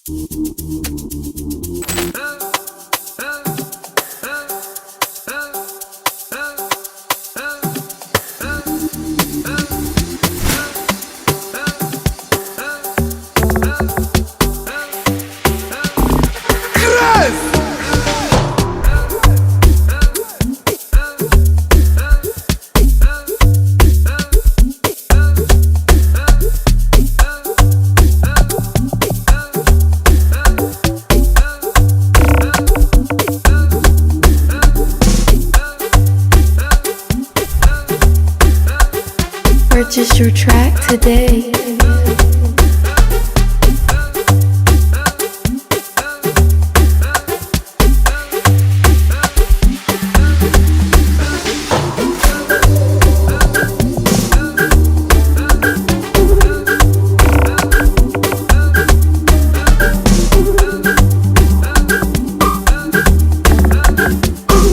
Purchase your track today.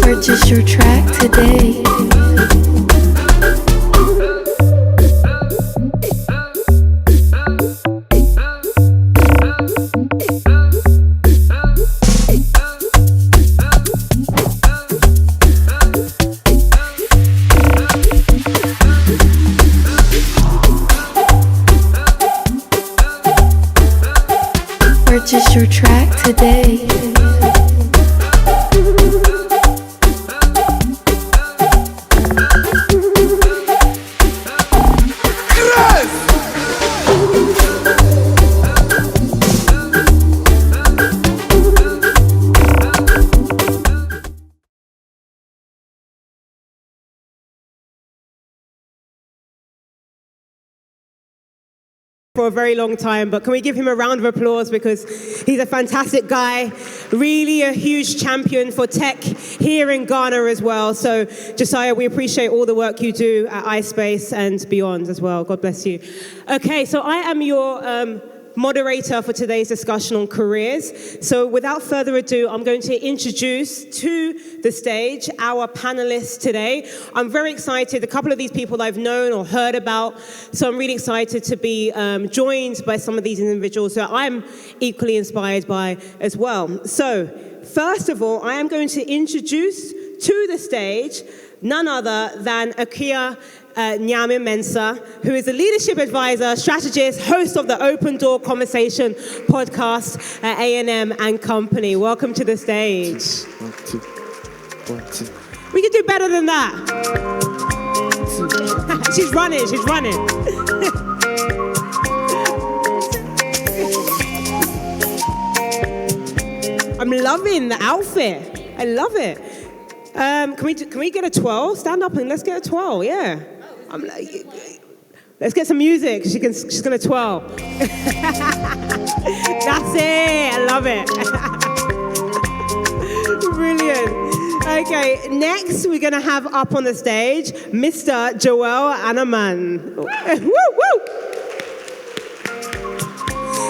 Purchase your track today. Purchase your track today. For a very long time, but can we give him a round of applause because he's a fantastic guy, really a huge champion for tech here in Ghana as well. So Josiah, we appreciate all the work you do at iSpace and beyond as well. God bless you. Okay, so I am your moderator for today's discussion on careers. So without further ado, I'm going to introduce to the stage our panelists today. I'm very excited. A couple of these people I've known or heard about, so I'm really excited to be joined by some of these individuals that I'm equally inspired by as well. So first of all, I am going to introduce to the stage none other than Akua Nyame-Mensa, who is a leadership advisor, strategist, host of the Open Door Conversation podcast at A&M and Company. Welcome to the stage. One, two. We can do better than that. She's running. I'm loving the outfit. I love it. Can we get a 12? Stand up and let's get a 12. Yeah. Let's get some music. She's gonna 12. That's it. I love it. Brilliant. Okay, next we're gonna have up on the stage Mr. Joel Anaman. Woo, woo.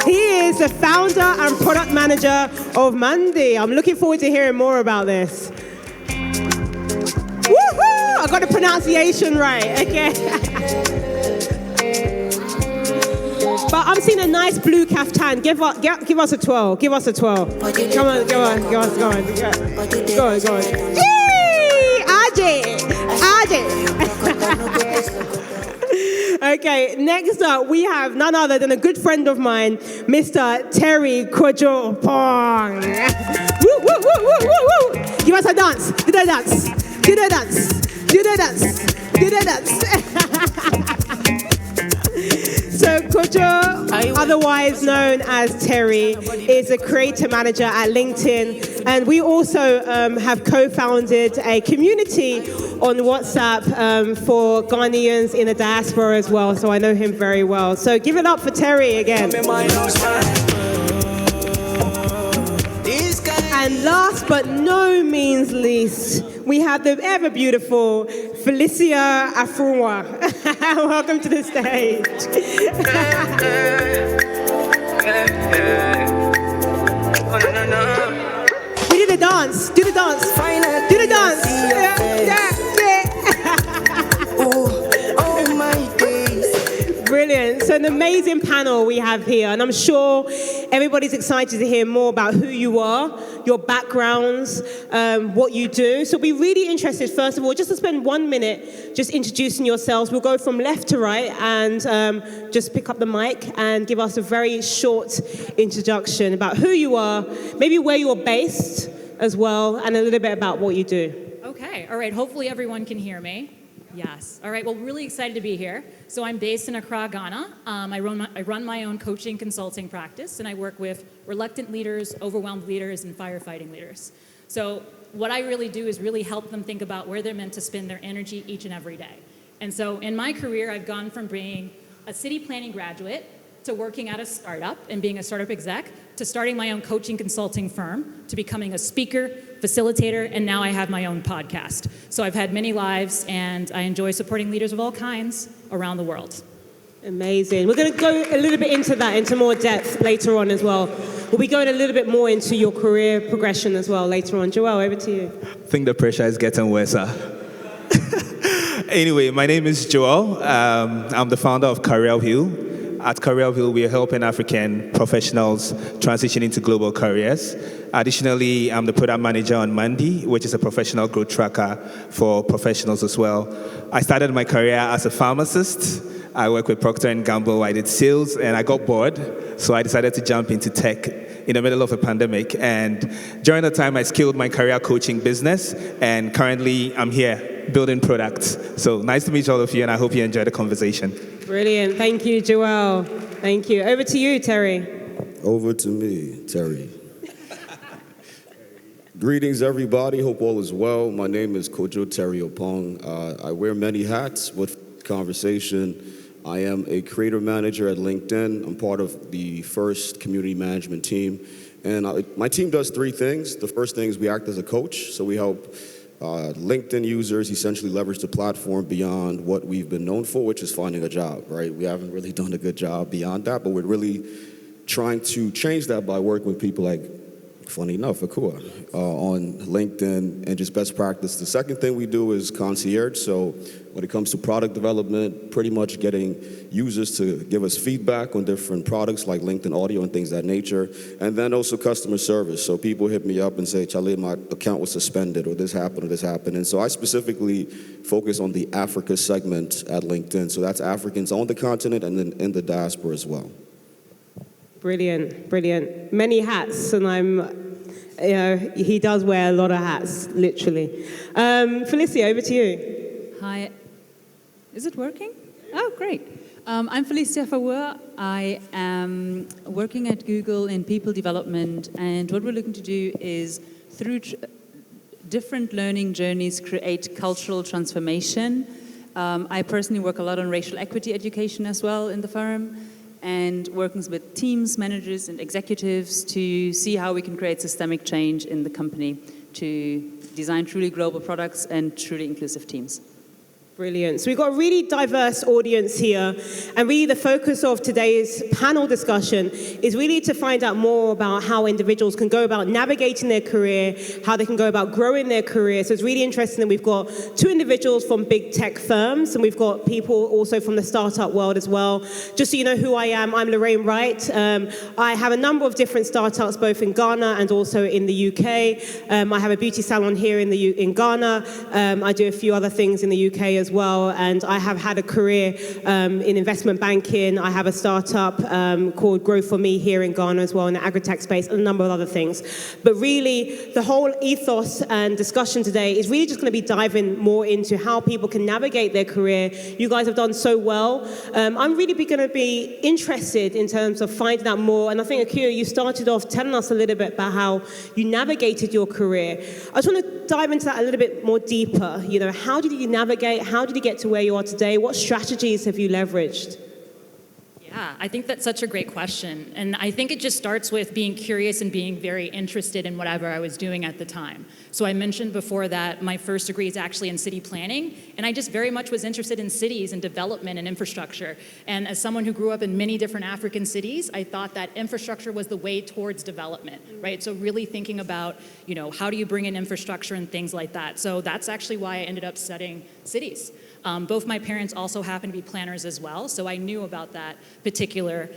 He is the founder and product manager of Mande. I'm looking forward to hearing more about this. Woohoo! I got the pronunciation right, okay. But I'm seeing a nice blue kaftan. Give us a 12. Give us a 12. Come on. Go on. Yay! Ajay. Okay, next up, we have none other than a good friend of mine, Mr. Terry Kojo Pong. Woo, woo, woo, woo, woo, woo. Give us a dance. Do the dance. So Kojo, otherwise known as Terry, is a creator manager at LinkedIn. And we also have co-founded a community on WhatsApp for Ghanaians in the diaspora as well. So I know him very well. So give it up for Terry again. And last but no means least, we have the ever beautiful Felicia Afarwuah. Welcome to the stage. We did a dance. Do the dance. Do the dance. Yeah. Oh my days. Brilliant. Brilliant. So an amazing panel we have here, and I'm sure everybody's excited to hear more about who you are, your backgrounds, what you do. So we'll be really interested, first of all, just to spend 1 minute just introducing yourselves. We'll go from left to right and just pick up the mic and give us a very short introduction about who you are, maybe where you're based as well, and a little bit about what you do. Okay, all right, hopefully everyone can hear me. Yes, all right, well, really excited to be here. So I'm based in Accra, Ghana. I run my own coaching consulting practice, and I work with reluctant leaders, overwhelmed leaders, and firefighting leaders. So what I really do is really help them think about where they're meant to spend their energy each and every day. And so in my career, I've gone from being a city planning graduate to working at a startup and being a startup exec, to starting my own coaching consulting firm, to becoming a speaker, facilitator, and now I have my own podcast. So I've had many lives, and I enjoy supporting leaders of all kinds around the world. Amazing. We're going to go a little bit into that, into more depth later on as well. We'll be going a little bit more into your career progression as well later on. Joel, over to you. I think the pressure is getting worse. Anyway, my name is Joel. I'm the founder of Career View. At Career View, we are helping African professionals transition into global careers. Additionally, I'm the product manager on Mande, which is a professional growth tracker for professionals as well. I started my career as a pharmacist. I work with Procter & Gamble. I did sales, and I got bored, so I decided to jump into tech in the middle of a pandemic. And during the time, I scaled my career coaching business, and currently I'm here building products. So nice to meet all of you, and I hope you enjoy the conversation. Brilliant. Thank you, Joel. Thank you. Over to you, Terry. Over to me, Terry. Greetings, everybody. Hope all is well. My name is Kojo Terry Opong. I wear many hats with conversation. I am a creator manager at LinkedIn. I'm part of the first community management team. And my team does three things. The first thing is we act as a coach. So we help LinkedIn users essentially leverage the platform beyond what we've been known for, which is finding a job, right? We haven't really done a good job beyond that, but we're really trying to change that by working with people like, funny enough, Akua, on LinkedIn and just best practice. The second thing we do is concierge. So when it comes to product development, pretty much getting users to give us feedback on different products like LinkedIn Audio and things of that nature. And then also customer service. So people hit me up and say, Charlie, my account was suspended, or this happened, or this happened. And so I specifically focus on the Africa segment at LinkedIn. So that's Africans on the continent and then in the diaspora as well. Brilliant, brilliant. Many hats, and he does wear a lot of hats, literally. Felicia, over to you. Hi. Is it working? Oh, great. I'm Felicia Afarwuah. I am working at Google in people development, and what we're looking to do is, through different learning journeys, create cultural transformation. I personally work a lot on racial equity education as well in the firm, and working with teams, managers, and executives to see how we can create systemic change in the company to design truly global products and truly inclusive teams. Brilliant. So we've got a really diverse audience here, and really the focus of today's panel discussion is really to find out more about how individuals can go about navigating their career, how they can go about growing their career. So it's really interesting that we've got two individuals from big tech firms, and we've got people also from the startup world as well. Just so you know who I am, I'm Lorraine Wright. I have a number of different startups, both in Ghana and also in the UK. I have a beauty salon here in Ghana. I do a few other things in the UK as well, and I have had a career in investment banking. I have a startup called Grow For Me here in Ghana as well, in the agri-tech space, and a number of other things. But really, the whole ethos and discussion today is really just going to be diving more into how people can navigate their career. You guys have done so well. I'm really going to be interested in terms of finding out more, and I think, Akua, you started off telling us a little bit about how you navigated your career. I just want to dive into that a little bit more deeper. You know, how did you navigate? How did you get to where you are today? What strategies have you leveraged? Yeah, I think that's such a great question. And I think it just starts with being curious and being very interested in whatever I was doing at the time. So I mentioned before that my first degree is actually in city planning, and I just very much was interested in cities and development and infrastructure. And as someone who grew up in many different African cities, I thought that infrastructure was the way towards development, right? So really thinking about, you know, how do you bring in infrastructure and things like that. So that's actually why I ended up studying cities. Both my parents also happen to be planners as well, so I knew about that particular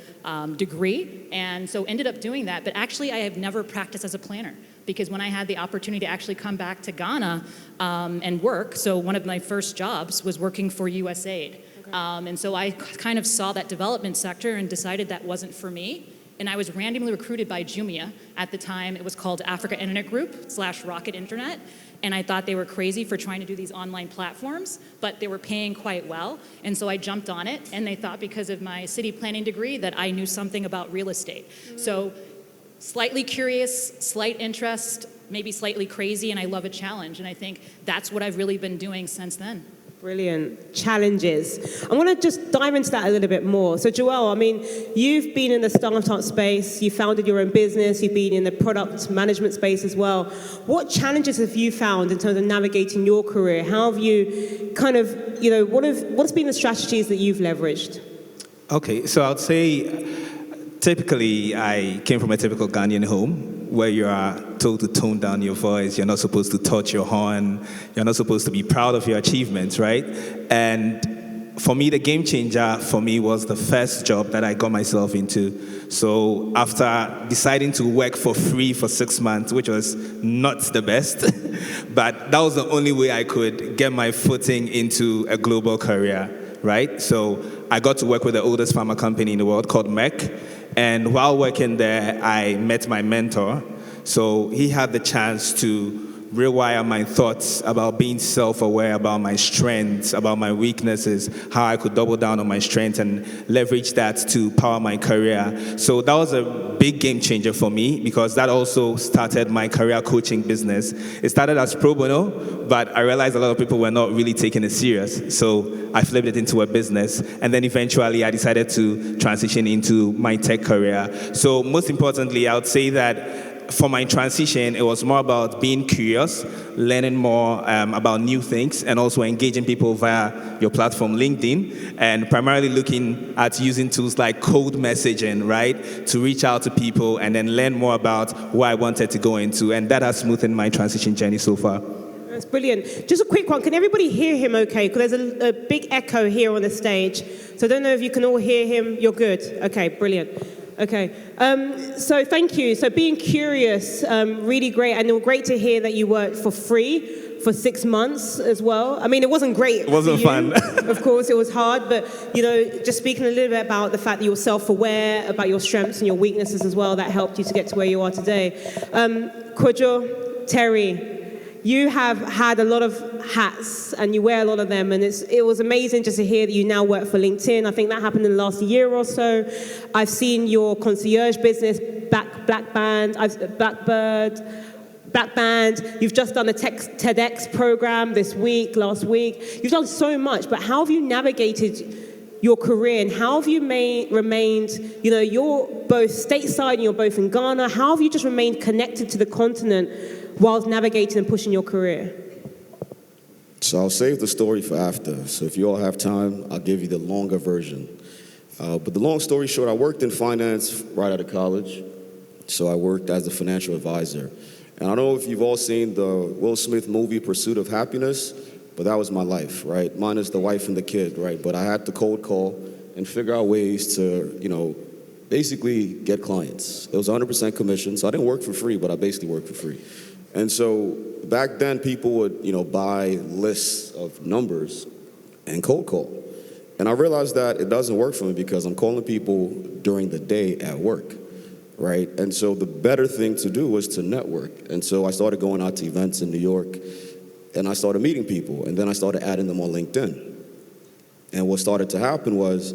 degree, and so ended up doing that. But actually, I have never practiced as a planner, because when I had the opportunity to actually come back to Ghana and work, so one of my first jobs was working for USAID. And so I kind of saw that development sector and decided that wasn't for me. And I was randomly recruited by Jumia. At the time, it was called Africa Internet Group / Rocket Internet. And I thought they were crazy for trying to do these online platforms, but they were paying quite well. And so I jumped on it, and they thought because of my city planning degree that I knew something about real estate. So slightly curious, slight interest, maybe slightly crazy, and I love a challenge. And I think that's what I've really been doing since then. Brilliant. Challenges. I want to just dive into that a little bit more. So Joelle, I mean, you've been in the startup space, you founded your own business, you've been in the product management space as well. What challenges have you found in terms of navigating your career? How have you kind of, what's been the strategies that you've leveraged? Okay, so I'd say typically I came from a typical Ghanaian home where you are told to tone down your voice, you're not supposed to touch your horn, you're not supposed to be proud of your achievements, right? And for me, the game changer for me was the first job that I got myself into. So after deciding to work for free for 6 months, which was not the best, but that was the only way I could get my footing into a global career, right? So I got to work with the oldest pharma company in the world called Merck. And while working there, I met my mentor. So he had the chance to rewire my thoughts about being self-aware about my strengths, about my weaknesses, how I could double down on my strengths and leverage that to power my career. So that was a big game changer for me because that also started my career coaching business. It started as pro bono, but I realized a lot of people were not really taking it serious. So I flipped it into a business. And then eventually I decided to transition into my tech career. So most importantly, I would say that for my transition, it was more about being curious, learning more about new things, and also engaging people via your platform, LinkedIn, and primarily looking at using tools like code messaging, right, to reach out to people and then learn more about what I wanted to go into. And that has smoothened my transition journey so far. That's brilliant. Just a quick one. Can everybody hear him okay? Because there's a big echo here on the stage. So I don't know if you can all hear him. You're good. Okay, brilliant. Okay, so thank you. So being curious, really great, and great to hear that you worked for free for 6 months as well. I mean, it wasn't great. It wasn't fun. Of course, it was hard, but just speaking a little bit about the fact that you were self-aware about your strengths and your weaknesses as well, that helped you to get to where you are today. Kojo, Terry, you have had a lot of hats and you wear a lot of them, and it was amazing just to hear that you now work for LinkedIn. I think that happened in the last year or so. I've seen your concierge business, Blackband. You've just done a TEDx program last week. You've done so much, but how have you navigated your career, and how have you remained, you're both stateside and you're both in Ghana. How have you just remained connected to the continent whilst navigating and pushing your career? So I'll save the story for after. So if you all have time, I'll give you the longer version. But the long story short, I worked in finance right out of college. So I worked as a financial advisor. And I don't know if you've all seen the Will Smith movie, Pursuit of Happiness, but that was my life, right? Minus the wife and the kid, right? But I had to cold call and figure out ways to, basically get clients. It was 100% commission, so I didn't work for free, but I basically worked for free. And so back then, people would, buy lists of numbers and cold call. And I realized that it doesn't work for me because I'm calling people during the day at work, right? And so the better thing to do was to network. And so I started going out to events in New York, and I started meeting people, and then I started adding them on LinkedIn. And what started to happen was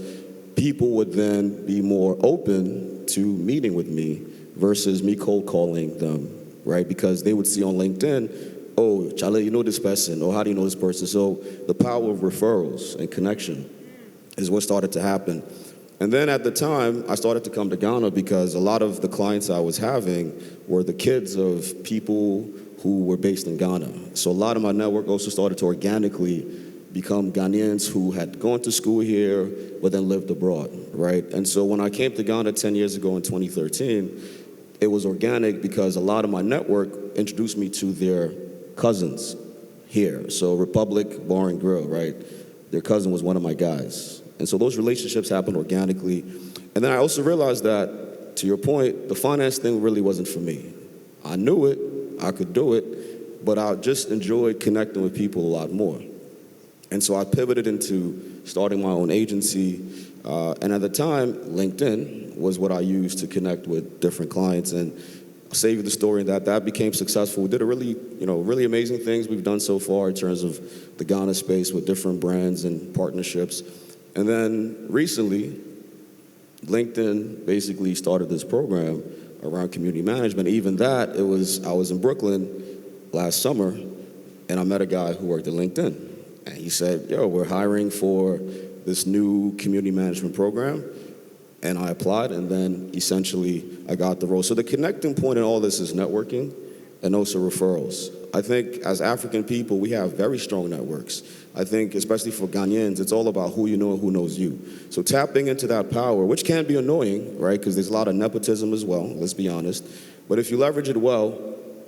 people would then be more open to meeting with me versus me cold calling them, right? Because they would see on LinkedIn, oh, Charlie, you know this person, or how do you know this person? So the power of referrals and connection is what started to happen. And then at the time, I started to come to Ghana because a lot of the clients I was having were the kids of people who were based in Ghana. So a lot of my network also started to organically become Ghanaians who had gone to school here, but then lived abroad, right? And so when I came to Ghana 10 years ago in 2013, it was organic because a lot of my network introduced me to their cousins here. So Republic Bar and Grill, right? their cousin was one of my guys. And so those relationships happened organically. And then I also realized that, to your point, the finance thing really wasn't for me. I knew it, I could do it, but I just enjoyed connecting with people a lot more. And so I pivoted into starting my own agency. And at the time, LinkedIn was what I used to connect with different clients. And I'll save you the story that became successful. We did a really amazing things we've done so far in terms of the Ghana space with different brands and partnerships. And then recently, LinkedIn basically started this program around community management. Even that, I was in Brooklyn last summer, and I met a guy who worked at LinkedIn. And he said, yo, we're hiring for this new community management program. And I applied, and then essentially I got the role. So the connecting point in all this is networking and also referrals. I think as African people, we have very strong networks. I think especially for Ghanaians, it's all about who you know and who knows you. So tapping into that power, which can be annoying, right? Because there's a lot of nepotism as well, let's be honest. But if you leverage it well,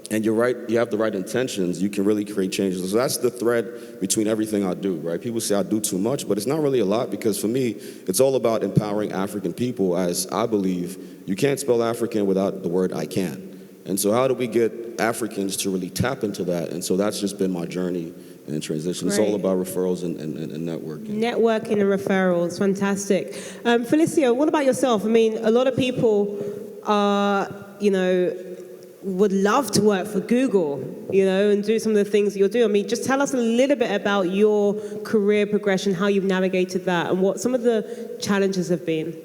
and you're right, you have the right intentions, you can really create changes. So that's the thread between everything I do, right? People say I do too much, but it's not really a lot, because for me, it's all about empowering African people, as I believe you can't spell African without the word I can. And so how do we get Africans to really tap into that? And so that's just been my journey and transition. Great. It's all about referrals and networking. Networking and referrals, fantastic. Felicia, what about yourself? I mean, a lot of people are, would love to work for Google, and do some of the things that you're doing. I mean, just tell us a little bit about your career progression, how you've navigated that, and what some of the challenges have been.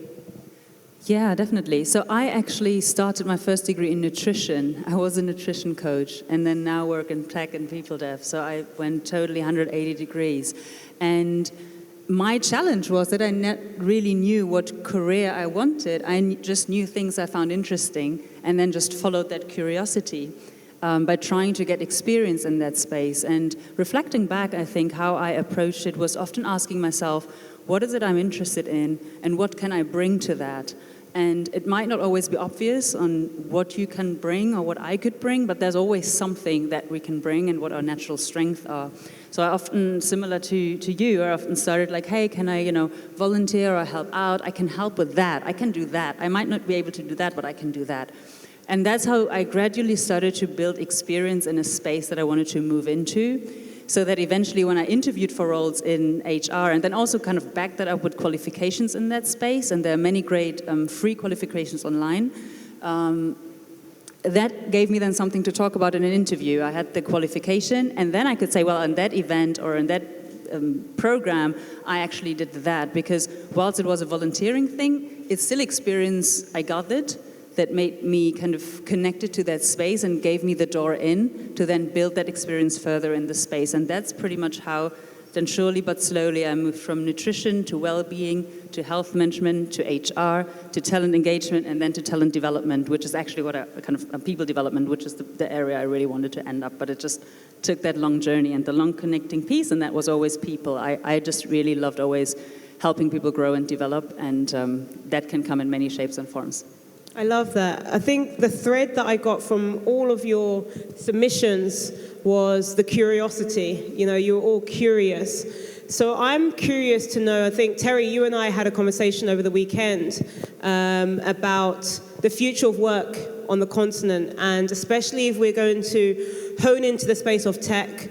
Yeah, definitely. So I actually started my first degree in nutrition. I was a nutrition coach, and then now work in tech and people dev. So I went totally 180 degrees. And my challenge was that I not really knew what career I wanted. I just knew things I found interesting, and then just followed that curiosity by trying to get experience in that space. And reflecting back, I think how I approached it was often asking myself, what is it I'm interested in, and what can I bring to that? And it might not always be obvious on what you can bring or what I could bring, but there's always something that we can bring and what our natural strengths are. So I often, similar to you, I often started like, hey, can I, volunteer or help out? I can help with that. I can do that. I might not be able to do that, but I can do that. And that's how I gradually started to build experience in a space that I wanted to move into. So that eventually when I interviewed for roles in HR, and then also kind of backed that up with qualifications in that space, and there are many great free qualifications online, that gave me then something to talk about in an interview. I had the qualification, and then I could say, well, in that event or in that program, I actually did that, because whilst it was a volunteering thing, it's still experience. I got it. That made me kind of connected to that space and gave me the door in to then build that experience further in the space. And that's pretty much how, then surely but slowly, I moved from nutrition to well-being, to health management, to HR, to talent engagement, and then to talent development, which is actually what people development, which is the area I really wanted to end up. But it just took that long journey and the long connecting piece, and that was always people. I just really loved always helping people grow and develop, and that can come in many shapes and forms. I love that. I think the thread that I got from all of your submissions was the curiosity. You're all curious. So I'm curious to know, I think, Terry, you and I had a conversation over the weekend about the future of work on the continent, and especially if we're going to hone into the space of tech.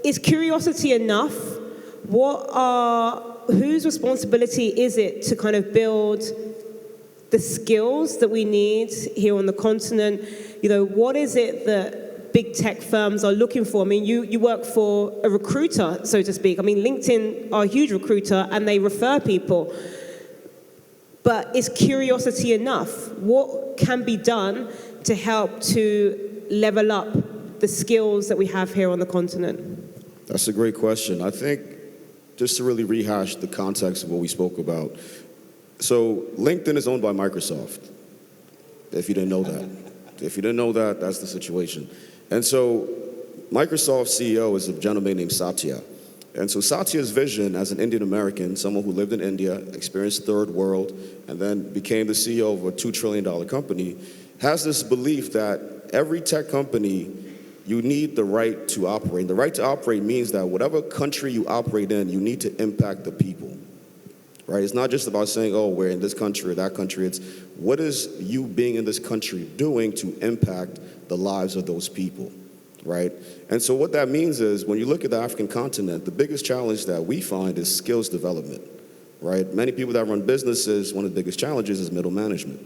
Is curiosity enough? Whose responsibility is it to kind of build the skills that we need here on the continent? What is it that big tech firms are looking for? I mean, you work for a recruiter, so to speak. I mean, LinkedIn are a huge recruiter and they refer people. But is curiosity enough? What can be done to help to level up the skills that we have here on the continent? That's a great question. I think just to really rehash the context of what we spoke about, so LinkedIn is owned by Microsoft, if you didn't know that. If you didn't know that, that's the situation. And so Microsoft's CEO is a gentleman named Satya. And so Satya's vision as an Indian American, someone who lived in India, experienced third world, and then became the CEO of a $2 trillion company, has this belief that every tech company you need the right to operate. The right to operate means that whatever country you operate in, you need to impact the people, right? It's not just about saying, oh, we're in this country or that country. It's what is you being in this country doing to impact the lives of those people, right? And so what that means is when you look at the African continent, the biggest challenge that we find is skills development, right? Many people that run businesses, one of the biggest challenges is middle management,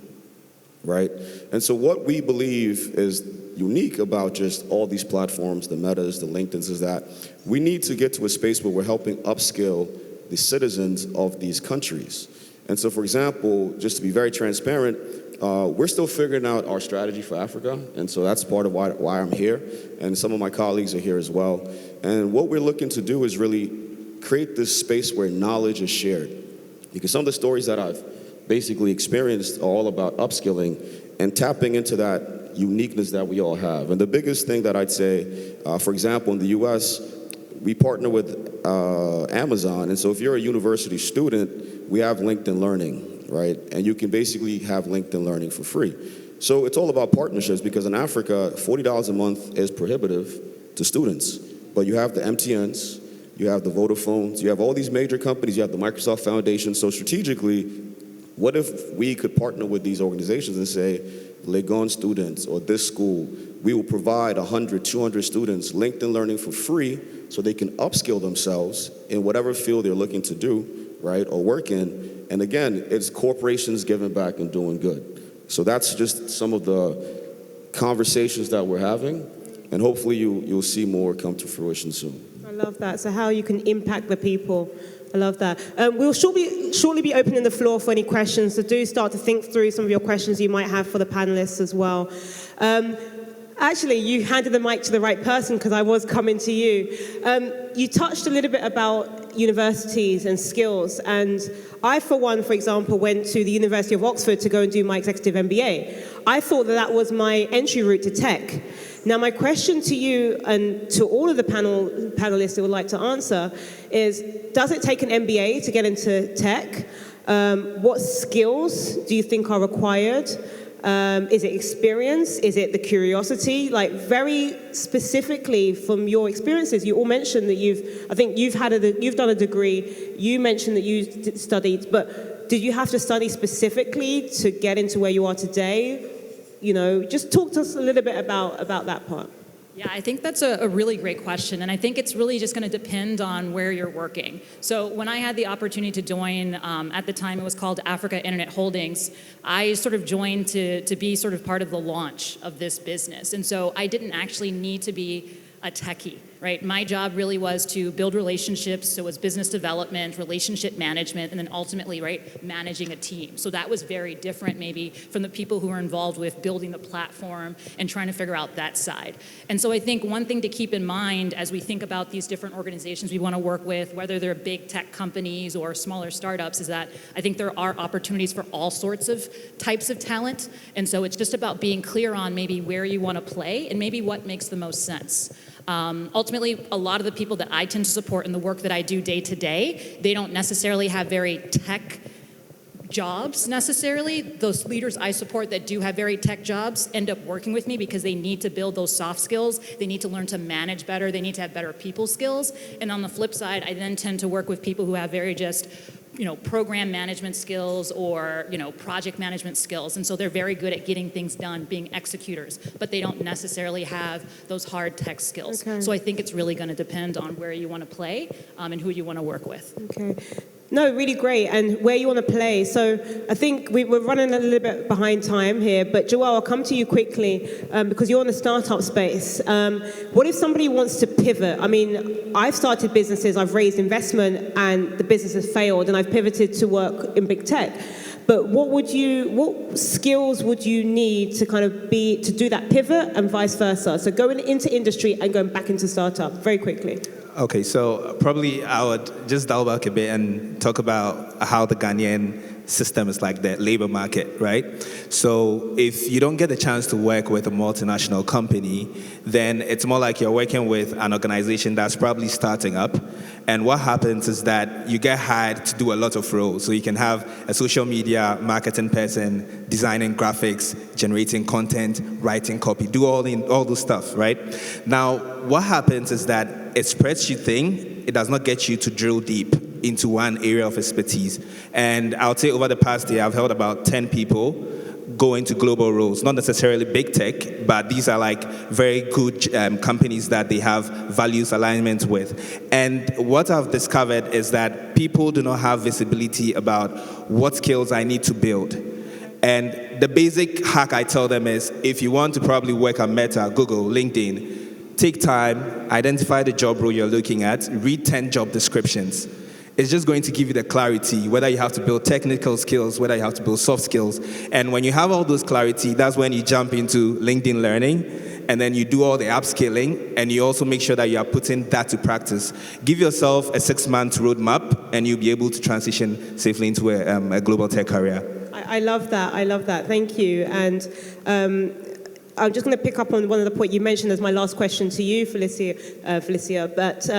right? And so what we believe is unique about just all these platforms, the Metas, the LinkedIns, is that we need to get to a space where we're helping upskill the citizens of these countries. And so, for example, just to be very transparent, we're still figuring out our strategy for Africa, and so that's part of why I'm here, and some of my colleagues are here as well. And what we're looking to do is really create this space where knowledge is shared. Because some of the stories that I've basically experienced are all about upskilling and tapping into that uniqueness that we all have. And the biggest thing that I'd say, for example, in the US, we partner with Amazon. And so if you're a university student, we have LinkedIn Learning, right? And you can basically have LinkedIn Learning for free. So it's all about partnerships because in Africa, $40 a month is prohibitive to students. But you have the MTNs, you have the Vodafones, you have all these major companies, you have the Microsoft Foundation. So strategically, what if we could partner with these organizations and say, Legon students or this school, we will provide 100, 200 students LinkedIn Learning for free so they can upskill themselves in whatever field they're looking to do, right, or work in. And again, it's corporations giving back and doing good. So that's just some of the conversations that we're having, and hopefully you'll see more come to fruition soon. I love that. So how you can impact the people. I love that. We'll shortly be opening the floor for any questions, so do start to think through some of your questions you might have for the panelists as well. Actually, you handed the mic to the right person because I was coming to you. You touched a little bit about universities and skills, and I, for one, for example, went to the University of Oxford to go and do my executive MBA. I thought that was my entry route to tech. Now, my question to you and to all of the panelists who would like to answer is, does it take an MBA to get into tech? What skills do you think are required? Is it experience? Is it the curiosity? Like, very specifically from your experiences, you all mentioned that you've done a degree. You mentioned that you studied, but did you have to study specifically to get into where you are today? You know, just talk to us a little bit about that part. Yeah, I think that's a really great question, and I think it's really just going to depend on where you're working. So when I had the opportunity to join, at the time it was called Africa Internet Holdings, I sort of joined to be sort of part of the launch of this business, and so I didn't actually need to be a techie, right? My job really was to build relationships, so it was business development, relationship management, and then ultimately, right, managing a team. So that was very different maybe from the people who were involved with building the platform and trying to figure out that side. And so I think one thing to keep in mind as we think about these different organizations we want to work with, whether they're big tech companies or smaller startups, is that I think there are opportunities for all sorts of types of talent. And so it's just about being clear on maybe where you want to play and maybe what makes the most sense. Ultimately, a lot of the people that I tend to support in the work that I do day to day, they don't necessarily have very tech jobs necessarily. Those leaders I support that do have very tech jobs end up working with me because they need to build those soft skills. They need to learn to manage better. They need to have better people skills. And on the flip side, I then tend to work with people who have very just program management skills or, project management skills. And so they're very good at getting things done, being executors, but they don't necessarily have those hard tech skills. Okay. So I think it's really going to depend on where you want to play and who you want to work with. Okay. No, really great. And where you want to play. So I think we're running a little bit behind time here, but Joelle, I'll come to you quickly because you're in the startup space. What if somebody wants to pivot? I mean, I've started businesses, I've raised investment, and the business has failed, and I've pivoted to work in big tech. But what skills would you need to to do that pivot and vice versa? So going into industry and going back into startup, very quickly. Okay, so probably I would just dial back a bit and talk about how the Ghanaian system is like the labor market, right? So if you don't get the chance to work with a multinational company, then it's more like you're working with an organization that's probably starting up, And what happens is that you get hired to do a lot of roles. So you can have a social media marketing person, designing graphics, generating content, writing copy, do all those stuff, right? Now, what happens is that it spreads you thin. It does not get you to drill deep into one area of expertise. And I would say over the past year, I've helped about 10 people go into global roles, not necessarily big tech, but these are like very good companies that they have values alignment with. And what I've discovered is that people do not have visibility about what skills I need to build. And the basic hack I tell them is, if you want to probably work at Meta, Google, LinkedIn, take time, identify the job role you're looking at, read 10 job descriptions. It's just going to give you the clarity, whether you have to build technical skills, whether you have to build soft skills. And when you have all those clarity, that's when you jump into LinkedIn Learning, and then you do all the upskilling, and you also make sure that you are putting that to practice. Give yourself a 6-month roadmap, and you'll be able to transition safely into a global tech career. I love that. I love that. Thank you. And I'm just going to pick up on one of the points you mentioned as my last question to you, Felicia. But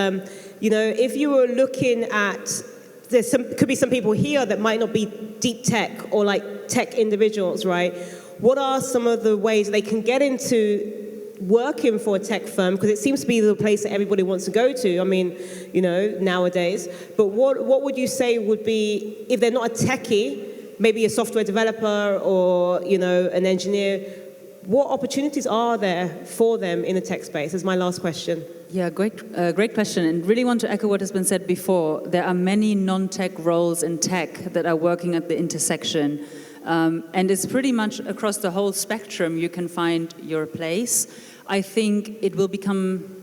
if you were looking at, could be some people here that might not be deep tech or like tech individuals, right? What are some of the ways they can get into working for a tech firm? Because it seems to be the place that everybody wants to go to. I mean, nowadays. But what would you say would be, if they're not a techie, maybe a software developer or an engineer, what opportunities are there for them in the tech space? Is my last question. Yeah, great question. And really want to echo what has been said before. There are many non-tech roles in tech that are working at the intersection. And it's pretty much across the whole spectrum you can find your place. I think it will become...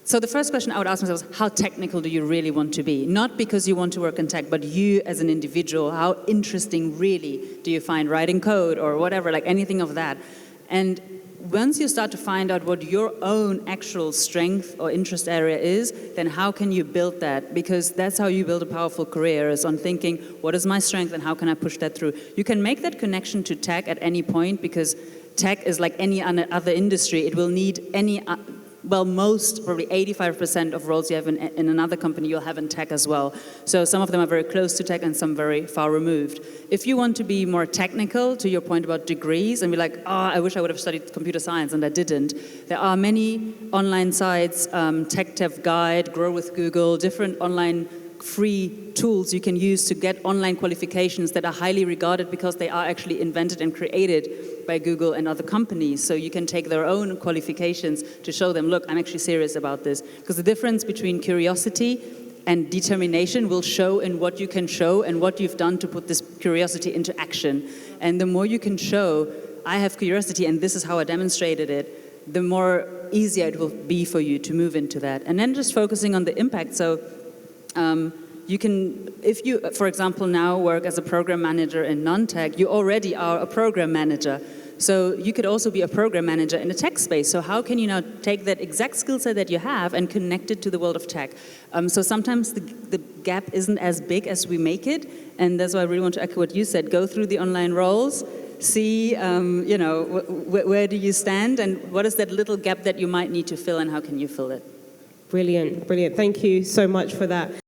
So the first question I would ask myself is, how technical do you really want to be? Not because you want to work in tech, but you as an individual, how interesting really do you find writing code or whatever, like anything of that? And once you start to find out what your own actual strength or interest area is, then how can you build that? Because that's how you build a powerful career, is on thinking, what is my strength and how can I push that through? You can make that connection to tech at any point, because tech is like any other industry. It will need most, probably 85% of roles you have in another company, you'll have in tech as well. So some of them are very close to tech and some very far removed. If you want to be more technical, to your point about degrees, and be like, I wish I would have studied computer science and I didn't, there are many online sites, Tech Dev Guide, Grow with Google, different online free tools you can use to get online qualifications that are highly regarded because they are actually invented and created by Google and other companies. So you can take their own qualifications to show them, look, I'm actually serious about this. Because the difference between curiosity and determination will show in what you can show and what you've done to put this curiosity into action. And the more you can show, I have curiosity and this is how I demonstrated it, the more easier it will be for you to move into that. And then just focusing on the impact. So you can, if you, for example, now work as a program manager in non-tech, you already are a program manager. So you could also be a program manager in the tech space. So how can you now take that exact skill set that you have and connect it to the world of tech? So sometimes the gap isn't as big as we make it. And that's why I really want to echo what you said. Go through the online roles, see, where do you stand and what is that little gap that you might need to fill and how can you fill it? Brilliant, brilliant. Thank you so much for that.